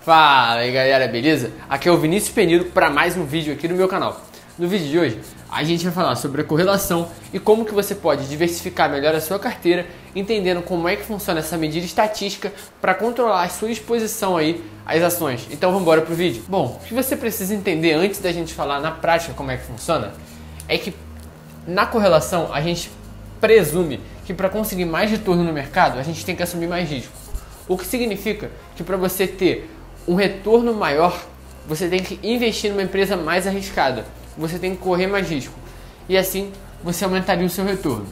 Fala aí galera, beleza? Aqui é o Vinícius Penido para mais um vídeo aqui no meu canal. No vídeo de hoje a gente vai falar sobre a correlação e como que você pode diversificar melhor a sua carteira, entendendo como é que funciona essa medida estatística para controlar a sua exposição aí às ações. Então vamos embora pro vídeo. Bom, o que você precisa entender antes da gente falar na prática como é que funciona é que na correlação a gente presume que para conseguir mais retorno no mercado a gente tem que assumir mais risco. O que significa que para você ter um retorno maior, você tem que investir numa empresa mais arriscada, você tem que correr mais risco e assim você aumentaria o seu retorno.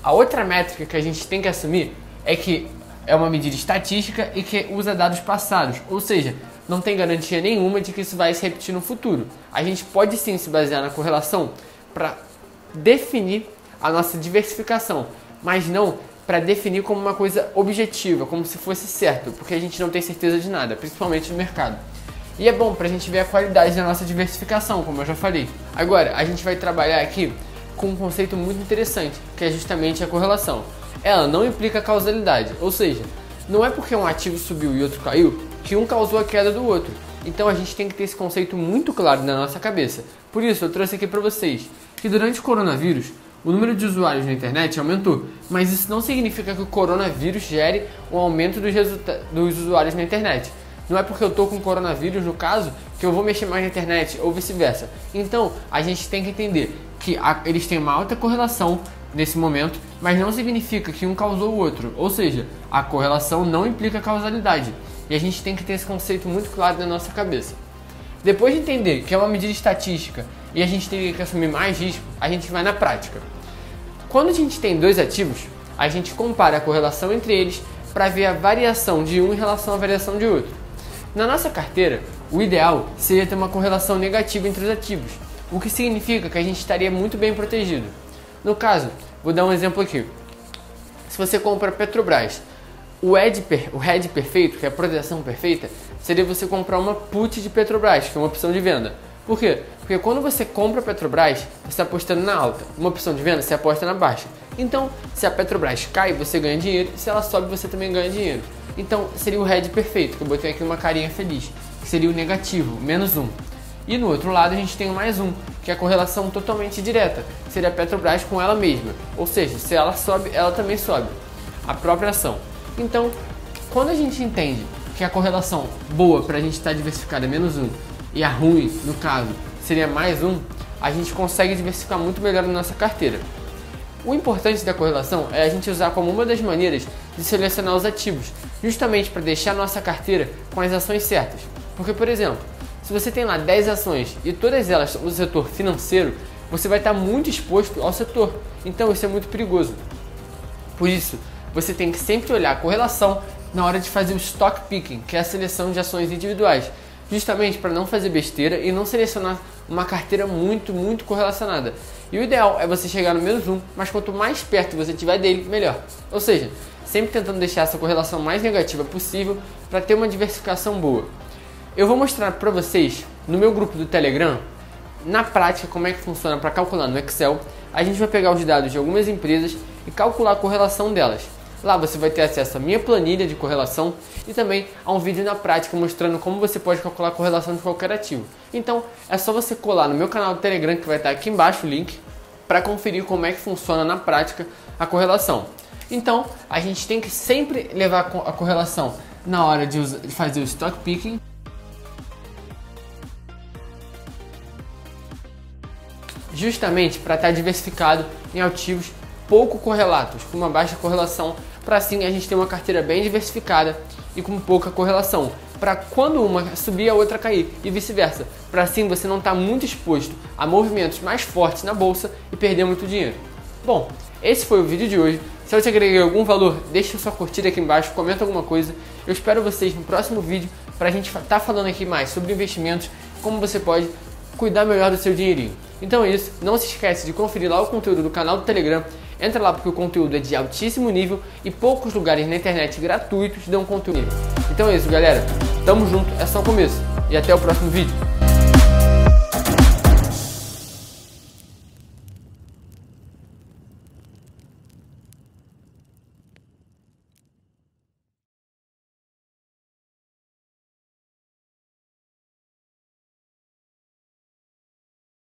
A outra métrica que a gente tem que assumir é que é uma medida estatística e que usa dados passados, ou seja, não tem garantia nenhuma de que isso vai se repetir no futuro. A gente pode sim se basear na correlação para definir a nossa diversificação, mas não para definir como uma coisa objetiva, como se fosse certo, porque a gente não tem certeza de nada, principalmente no mercado. E é bom para a gente ver a qualidade da nossa diversificação, como eu já falei. Agora, a gente vai trabalhar aqui com um conceito muito interessante, que é justamente a correlação. Ela não implica causalidade, ou seja, não é porque um ativo subiu e outro caiu, que um causou a queda do outro. Então a gente tem que ter esse conceito muito claro na nossa cabeça. Por isso eu trouxe aqui para vocês que durante o coronavírus, o número de usuários na internet aumentou, mas isso não significa que o coronavírus gere um aumento dos usuários na internet. Não é porque eu estou com coronavírus, no caso, que eu vou mexer mais na internet ou vice-versa. Então, a gente tem que entender que eles têm uma alta correlação nesse momento, mas não significa que um causou o outro. Ou seja, a correlação não implica causalidade. E a gente tem que ter esse conceito muito claro na nossa cabeça. Depois de entender que é uma medida estatística e a gente tem que assumir mais risco, a gente vai na prática. Quando a gente tem dois ativos, a gente compara a correlação entre eles para ver a variação de um em relação à variação de outro. Na nossa carteira, o ideal seria ter uma correlação negativa entre os ativos, o que significa que a gente estaria muito bem protegido. No caso, vou dar um exemplo aqui. Se você compra Petrobras, o hedge perfeito, que é a proteção perfeita, seria você comprar uma put de Petrobras, que é uma opção de venda. Por quê? Porque quando você compra a Petrobras, você está apostando na alta. Uma opção de venda, você aposta na baixa. Então, se a Petrobras cai, você ganha dinheiro. Se ela sobe, você também ganha dinheiro. Então, seria o hedge perfeito, que eu botei aqui uma carinha feliz, que seria o negativo, -1. E no outro lado, a gente tem o +1, que é a correlação totalmente direta. Seria a Petrobras com ela mesma. Ou seja, se ela sobe, ela também sobe. A própria ação. Então, quando a gente entende que a correlação boa para a gente estar diversificada é -1 e a ruim, no caso, seria +1, a gente consegue diversificar muito melhor na nossa carteira. O importante da correlação é a gente usar como uma das maneiras de selecionar os ativos, justamente para deixar a nossa carteira com as ações certas. Porque, por exemplo, se você tem lá 10 ações e todas elas são do setor financeiro, você vai estar muito exposto ao setor. Então isso é muito perigoso. Por isso, você tem que sempre olhar a correlação na hora de fazer o stock picking, que é a seleção de ações individuais, justamente para não fazer besteira e não selecionar uma carteira muito correlacionada. E o ideal é você chegar no -1, mas quanto mais perto você tiver dele, melhor. Ou seja, sempre tentando deixar essa correlação mais negativa possível para ter uma diversificação boa. Eu vou mostrar para vocês no meu grupo do Telegram, na prática, como é que funciona para calcular no Excel. A gente vai pegar os dados de algumas empresas e calcular a correlação delas. Lá você vai ter acesso à minha planilha de correlação e também a um vídeo na prática mostrando como você pode calcular a correlação de qualquer ativo. Então é só você colar no meu canal do Telegram, que vai estar aqui embaixo o link, para conferir como é que funciona na prática a correlação. Então a gente tem que sempre levar a correlação na hora de fazer o stock picking, justamente para estar diversificado em ativos pouco correlatos, com uma baixa correlação, para assim a gente ter uma carteira bem diversificada e com pouca correlação, para quando uma subir a outra cair e vice-versa, para assim você não estar muito exposto a movimentos mais fortes na bolsa e perder muito dinheiro. Bom, esse foi o vídeo de hoje. Se eu te agreguei algum valor, deixa sua curtida aqui embaixo, comenta alguma coisa. Eu espero vocês no próximo vídeo para a gente estar falando aqui mais sobre investimentos, como você pode cuidar melhor do seu dinheirinho. Então é isso, não se esquece de conferir lá o conteúdo do canal do Telegram. Entra lá porque o conteúdo é de altíssimo nível e poucos lugares na internet gratuitos dão conteúdo. Então é isso, galera. Tamo junto, é só o começo. E até o próximo vídeo.